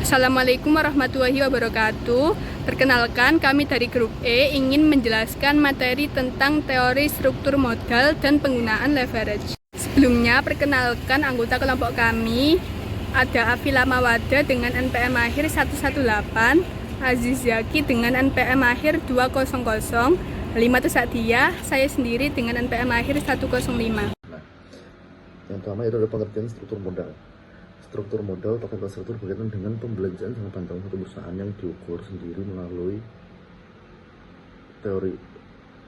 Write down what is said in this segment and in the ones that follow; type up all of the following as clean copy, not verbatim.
Assalamualaikum warahmatullahi wabarakatuh. Perkenalkan, kami dari grup E ingin menjelaskan materi tentang teori struktur modal dan penggunaan leverage. Sebelumnya, perkenalkan anggota kelompok kami. Ada Afila Mawada dengan NPM akhir 118, Aziz Zaki dengan NPM akhir 200, Halimatu Sa'diyah, saya sendiri dengan NPM akhir 105. Yang pertama itu adalah pengertian struktur modal. Struktur modal atau struktur berkaitan dengan pembelanjaan jangka panjang satu perusahaan yang diukur sendiri melalui teori.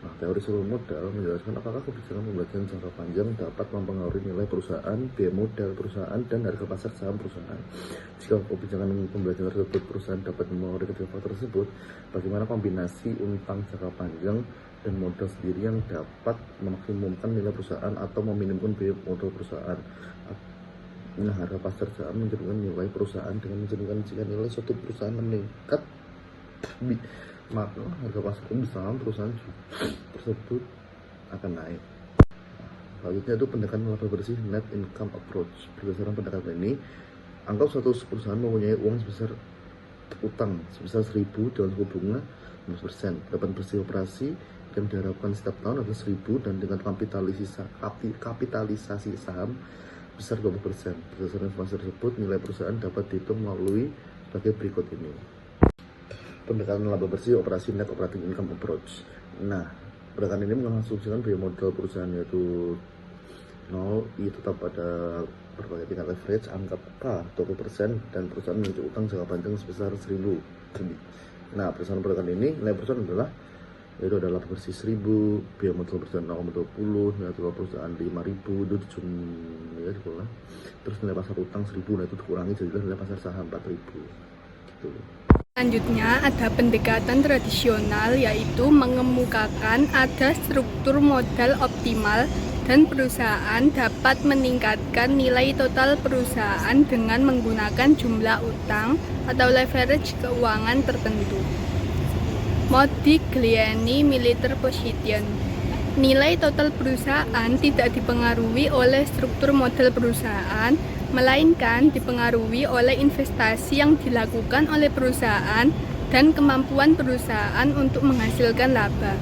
Nah, teori struktur modal menjelaskan apakah kebijakan pembelanjaan jangka panjang dapat mempengaruhi nilai perusahaan, biaya modal perusahaan, dan harga pasar saham perusahaan. Jika kebijakan pembelanjaan tersebut perusahaan dapat mempengaruhi ketiga faktor tersebut, bagaimana kombinasi utang jangka panjang dan modal sendiri yang dapat memaksimumkan nilai perusahaan atau meminimumkan biaya modal perusahaan. Nah, harga pasar saham mencerminkan nilai perusahaan dengan mencerminkan jika nilai suatu perusahaan meningkat, maka harga pasar saham perusahaan tersebut akan naik. Selanjutnya itu pendekatan laba bersih net income approach. Berdasarkan pendekatan ini, anggap suatu perusahaan mempunyai uang sebesar utang sebesar 1.000 dengan suku bunga 15%. Pendapatan bersih operasi yang diharapkan setiap tahun adalah 1.000 dan dengan kapitalisasi saham besar 20%. Berdasarkan informasi tersebut, nilai perusahaan dapat dihitung melalui sebagai berikut ini. Pendekatan laba bersih operasi net operating income approach. Nah, pendekatan ini mengasumsikan biaya modal perusahaan yaitu 0, I tetap pada berbagai tingkat leverage, anggap K 20% dan perusahaan memiliki utang jangka panjang sebesar 1.000 lebih. Nah, berdasarkan pendekatan ini, nilai perusahaan adalah yaitu adalah bersih 1.000, biaya modal perusahaan 0,20, nilai total perusahaan 5.000 itu dikurangi, terus nilai pasar utang 1.000, nah itu dikurangi jadilah nilai pasar saham 4.000 gitu. Selanjutnya ada pendekatan tradisional, yaitu mengemukakan ada struktur modal optimal dan perusahaan dapat meningkatkan nilai total perusahaan dengan menggunakan jumlah utang atau leverage keuangan tertentu. Modigliani Military Position. Nilai total perusahaan tidak dipengaruhi oleh struktur modal perusahaan, melainkan dipengaruhi oleh investasi yang dilakukan oleh perusahaan dan kemampuan perusahaan untuk menghasilkan laba.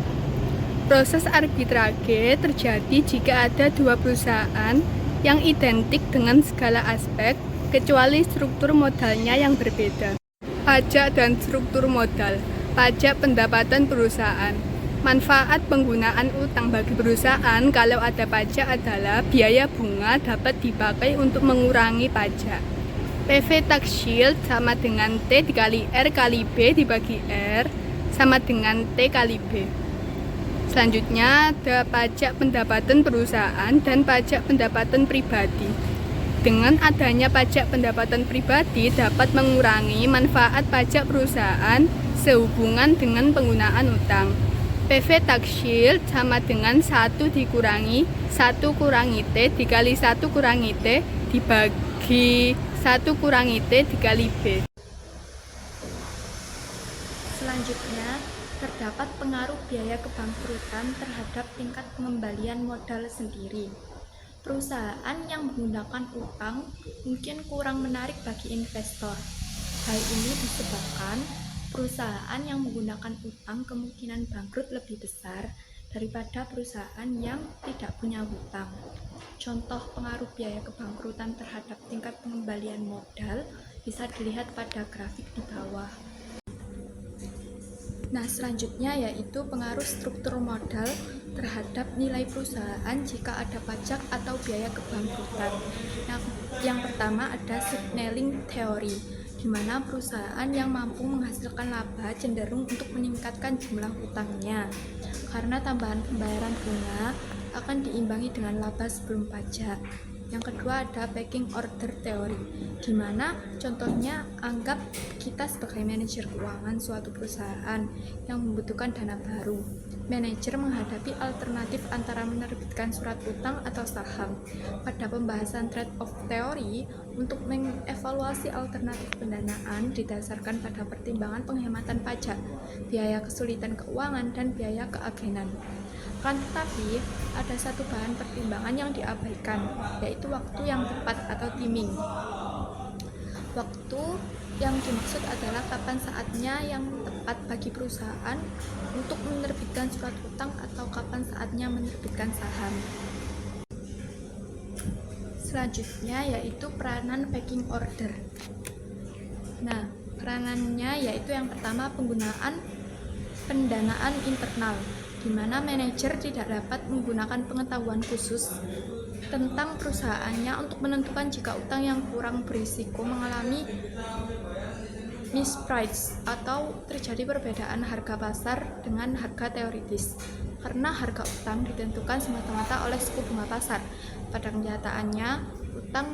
Proses arbitrage terjadi jika ada dua perusahaan yang identik dengan segala aspek, kecuali struktur modalnya yang berbeda. Pajak dan struktur modal. Pajak pendapatan perusahaan. Manfaat penggunaan utang bagi perusahaan kalau ada pajak adalah biaya bunga dapat dipakai untuk mengurangi pajak. PV tax shield sama dengan T dikali R kali B dibagi R sama dengan T kali B. Selanjutnya ada pajak pendapatan perusahaan dan pajak pendapatan pribadi. Dengan adanya pajak pendapatan pribadi dapat mengurangi manfaat pajak perusahaan sehubungan dengan penggunaan utang. PV tax shield sama dengan 1 dikurangi 1 kurangi T dikali 1 kurangi T dibagi 1 kurangi T dikali B. Selanjutnya, terdapat pengaruh biaya kebangkrutan terhadap tingkat pengembalian modal sendiri. Perusahaan yang menggunakan utang mungkin kurang menarik bagi investor. Hal ini disebabkan perusahaan yang menggunakan utang kemungkinan bangkrut lebih besar daripada perusahaan yang tidak punya hutang. Contoh pengaruh biaya kebangkrutan terhadap tingkat pengembalian modal bisa dilihat pada grafik di bawah. Nah, selanjutnya yaitu pengaruh struktur modal terhadap nilai perusahaan jika ada pajak atau biaya kebangkrutan. Yang pertama ada signaling theory, di mana perusahaan yang mampu menghasilkan laba cenderung untuk meningkatkan jumlah utangnya, karena tambahan pembayaran bunga akan diimbangi dengan laba sebelum pajak. Yang kedua ada pecking order theory, di mana contohnya anggap kita sebagai manajer keuangan suatu perusahaan yang membutuhkan dana baru. Manajer menghadapi alternatif antara menerbitkan surat utang atau saham. Pada pembahasan trade-off teori, untuk mengevaluasi alternatif pendanaan didasarkan pada pertimbangan penghematan pajak, biaya kesulitan keuangan, dan biaya keagenan. Kan tetapi, ada satu bahan pertimbangan yang diabaikan, yaitu waktu yang tepat atau timing. Waktu yang dimaksud adalah kapan saatnya yang tepat bagi perusahaan untuk menerbitkan surat utang atau kapan saatnya menerbitkan saham. Selanjutnya yaitu peranan backing order. Nah, peranannya yaitu yang pertama penggunaan pendanaan internal, di mana manajer tidak dapat menggunakan pengetahuan khusus tentang perusahaannya untuk menentukan jika utang yang kurang berisiko mengalami misprice atau terjadi perbedaan harga pasar dengan harga teoritis, karena harga utang ditentukan semata-mata oleh suku bunga pasar. Pada kenyataannya, utang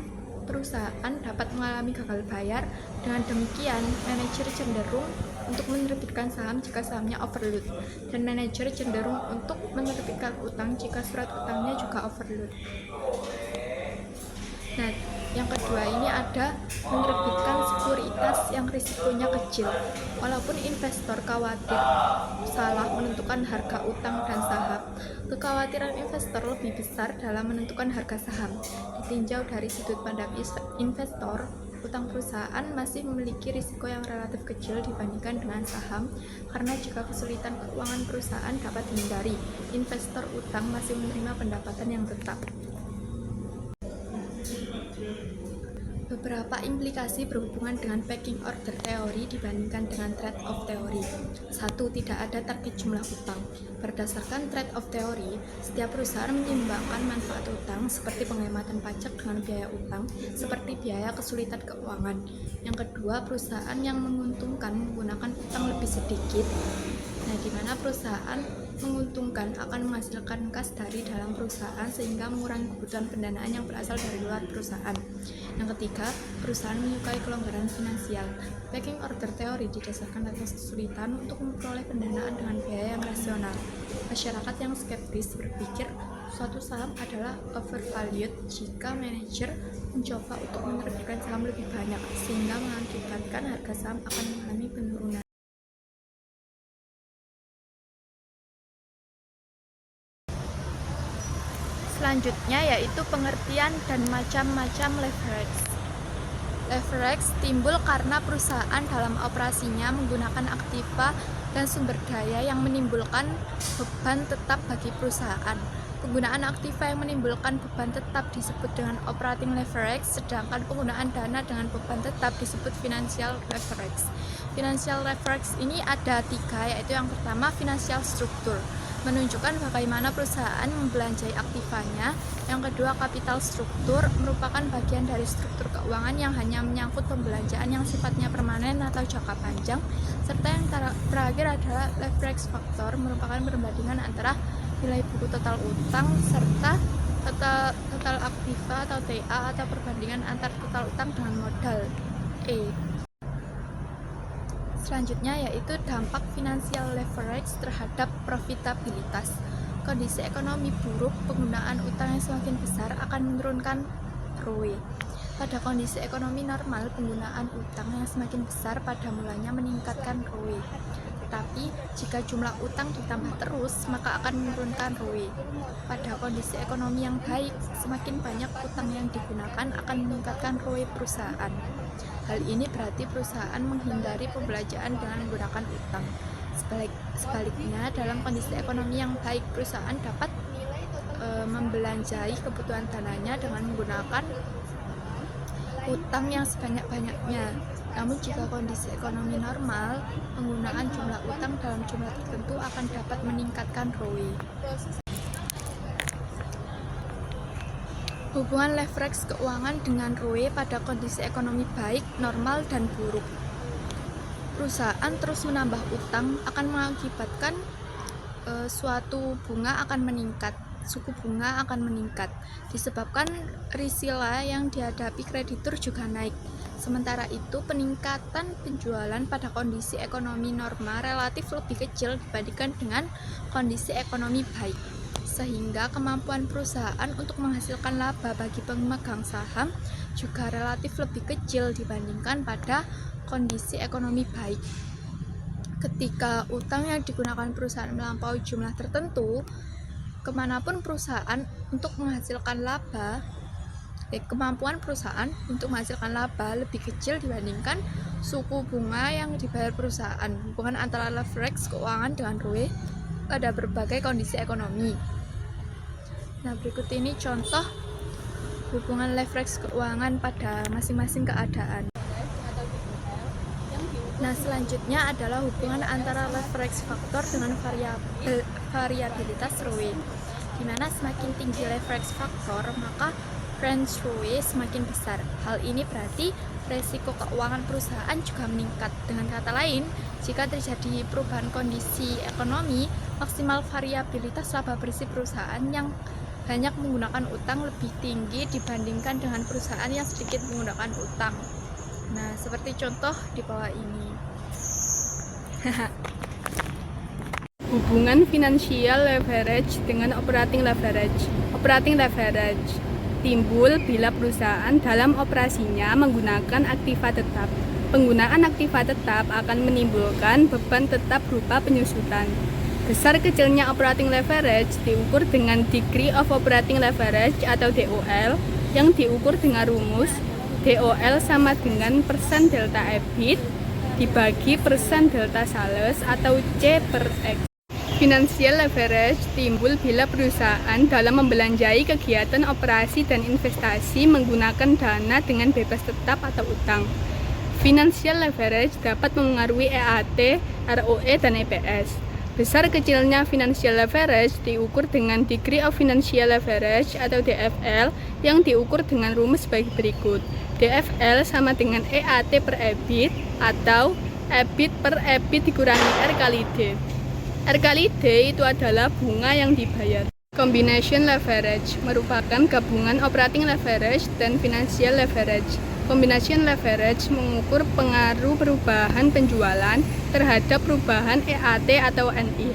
perusahaan dapat mengalami gagal bayar. Dengan demikian, manajer cenderung untuk menerbitkan saham jika sahamnya overload, dan manajer cenderung untuk menerbitkan utang jika surat utangnya juga overload. Nah, yang kedua ini ada menerbitkan sekuritas yang risikonya kecil. Walaupun investor khawatir salah menentukan harga utang dan saham, kekhawatiran investor lebih besar dalam menentukan harga saham. Ditinjau dari sudut pandang investor, utang perusahaan masih memiliki risiko yang relatif kecil dibandingkan dengan saham, karena jika kesulitan keuangan perusahaan dapat dihindari, investor utang masih menerima pendapatan yang tetap. Beberapa implikasi berhubungan dengan packing order teori dibandingkan dengan trade-off teori. 1. Tidak ada target jumlah utang. Berdasarkan trade-off teori, setiap perusahaan menyeimbangkan manfaat utang seperti penghematan pajak dengan biaya utang, seperti biaya kesulitan keuangan. Yang kedua, perusahaan yang menguntungkan menggunakan utang lebih sedikit. Nah, di mana perusahaan menguntungkan akan menghasilkan kas dari dalam perusahaan sehingga mengurangi kebutuhan pendanaan yang berasal dari luar perusahaan. Yang ketiga, perusahaan menyukai kelonggaran finansial. Packing order teori didasarkan atas kesulitan untuk memperoleh pendanaan dengan biaya yang rasional. Masyarakat yang skeptis berpikir suatu saham adalah overvalued jika manajer mencoba untuk menerbitkan saham lebih banyak, sehingga mengakibatkan harga saham akan mengalami penurunan. Selanjutnya yaitu pengertian dan macam-macam leverage. Leverage timbul karena perusahaan dalam operasinya menggunakan aktiva dan sumber daya yang menimbulkan beban tetap bagi perusahaan. Penggunaan aktiva yang menimbulkan beban tetap disebut dengan operating leverage, sedangkan penggunaan dana dengan beban tetap disebut financial leverage. Financial leverage ini ada 3, yaitu yang pertama financial structure, menunjukkan bagaimana perusahaan membelanjai aktivanya. Yang kedua, capital struktur, merupakan bagian dari struktur keuangan yang hanya menyangkut pembelanjaan yang sifatnya permanen atau jangka panjang. Serta yang terakhir adalah leverage factor, merupakan perbandingan antara nilai buku total utang serta total aktiva atau TA, atau perbandingan antar total utang dengan modal E. Selanjutnya yaitu dampak financial leverage terhadap profitabilitas. Kondisi ekonomi buruk, penggunaan utang yang semakin besar akan menurunkan ROE. Pada kondisi ekonomi normal, penggunaan utang yang semakin besar pada mulanya meningkatkan ROE. Tetapi jika jumlah utang ditambah terus, maka akan menurunkan ROE. Pada kondisi ekonomi yang baik, semakin banyak utang yang digunakan akan meningkatkan ROE perusahaan. Hal ini berarti perusahaan menghindari pembelanjaan dengan menggunakan utang. Sebaliknya, dalam kondisi ekonomi yang baik, perusahaan dapat membelanjai kebutuhan dananya dengan menggunakan utang yang sebanyak-banyaknya. Namun jika kondisi ekonomi normal, penggunaan jumlah utang dalam jumlah tertentu akan dapat meningkatkan ROE. Hubungan leverage keuangan dengan ROE pada kondisi ekonomi baik, normal, dan buruk. Perusahaan terus menambah utang akan mengakibatkan suatu bunga akan meningkat, suku bunga akan meningkat, disebabkan risila yang dihadapi kreditur juga naik. Sementara itu, peningkatan penjualan pada kondisi ekonomi normal relatif lebih kecil dibandingkan dengan kondisi ekonomi baik, sehingga kemampuan perusahaan untuk menghasilkan laba bagi pemegang saham juga relatif lebih kecil dibandingkan pada kondisi ekonomi baik. Ketika utang yang digunakan perusahaan melampaui jumlah tertentu, kemanapun perusahaan untuk menghasilkan laba Kemampuan perusahaan untuk menghasilkan laba lebih kecil dibandingkan suku bunga yang dibayar perusahaan. Hubungan antara leverage keuangan dengan ROE pada berbagai kondisi ekonomi. Nah, berikut ini contoh hubungan leverage keuangan pada masing-masing keadaan. Nah, selanjutnya adalah hubungan antara leverage faktor dengan variabilitas ROE. Di mana semakin tinggi leverage faktor, maka range ROE semakin besar. Hal ini berarti resiko keuangan perusahaan juga meningkat. Dengan kata lain, jika terjadi perubahan kondisi ekonomi, maksimal variabilitas laba bersih perusahaan yang banyak menggunakan utang lebih tinggi dibandingkan dengan perusahaan yang sedikit menggunakan utang. Nah, seperti contoh di bawah ini. Hubungan finansial leverage dengan operating leverage. Operating leverage timbul bila perusahaan dalam operasinya menggunakan aktiva tetap. Penggunaan aktiva tetap akan menimbulkan beban tetap berupa penyusutan. Besar kecilnya operating leverage diukur dengan degree of operating leverage atau DOL yang diukur dengan rumus DOL sama dengan persen delta EBIT dibagi persen delta sales atau C per X. Financial leverage timbul bila perusahaan dalam membelanjai kegiatan operasi dan investasi menggunakan dana dengan bebas tetap atau utang. Financial leverage dapat mempengaruhi EAT, ROE, dan EPS. Besar kecilnya financial leverage diukur dengan degree of financial leverage atau DFL yang diukur dengan rumus sebagai berikut. DFL sama dengan EAT per EBIT atau EBIT per EBIT dikurangi R kali D. R kali D itu adalah bunga yang dibayar. Combination leverage merupakan gabungan operating leverage dan financial leverage. Combination leverage mengukur pengaruh perubahan penjualan terhadap perubahan EAT atau NI.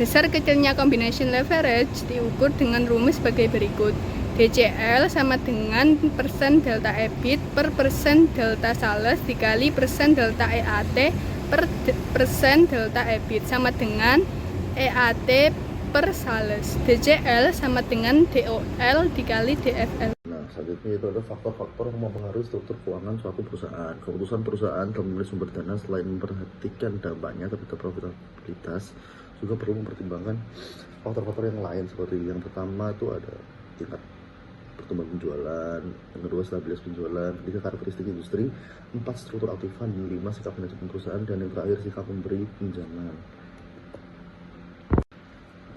Besar kecilnya combination leverage diukur dengan rumus sebagai berikut. DCL sama dengan persen delta EBIT per persen delta sales dikali persen delta EAT per persen delta EBIT sama dengan EAT per sales. DCL sama dengan DOL dikali DFL. Nah, selanjutnya itu ada faktor-faktor yang mempengaruhi struktur keuangan suatu perusahaan. Keputusan perusahaan dalam memilih sumber dana selain memperhatikan dampaknya terhadap profitabilitas, juga perlu mempertimbangkan faktor-faktor yang lain seperti yang pertama itu ada tingkat pertumbuhan penjualan, yang kedua stabilitas penjualan, ketiga karakteristik industri, 4 struktur aktifan, 5 sikap manajemen perusahaan, dan yang terakhir sikap pemberi pinjaman.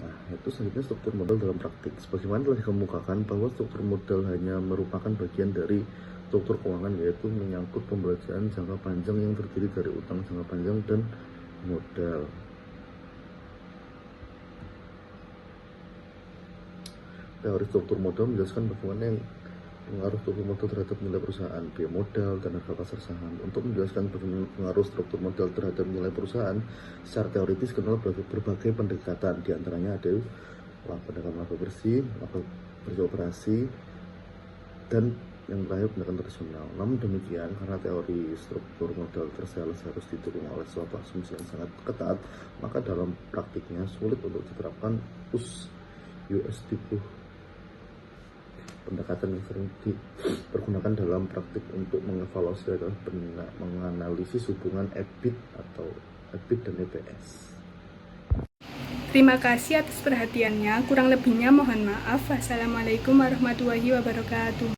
Nah, itu selanjutnya struktur modal dalam praktik. Sebagaimana telah dikemukakan bahwa struktur modal hanya merupakan bagian dari struktur keuangan, yaitu menyangkut pembelanjaan jangka panjang yang terdiri dari utang jangka panjang dan modal. Teori struktur modal menjelaskan bagaimana yang pengaruh struktur modal terhadap nilai perusahaan, biaya modal, dan harga pasar saham. Untuk menjelaskan bagaimana pengaruh struktur modal terhadap nilai perusahaan, secara teoritis kenal berbagai pendekatan. Di antaranya ada pendekatan laba bersih, laba bersih operasi, dan yang terakhir pendekatan tradisional. Namun demikian, karena teori struktur modal tersales harus didukung oleh suatu asumsi yang sangat ketat, maka dalam praktiknya sulit untuk diterapkan USD. Pendekatan yang sering dipergunakan dalam praktik untuk mengevaluasi adalah menganalisis hubungan EBIT atau EBIT dan EPS. Terima kasih atas perhatiannya. Kurang lebihnya mohon maaf. Wassalamualaikum warahmatullahi wabarakatuh.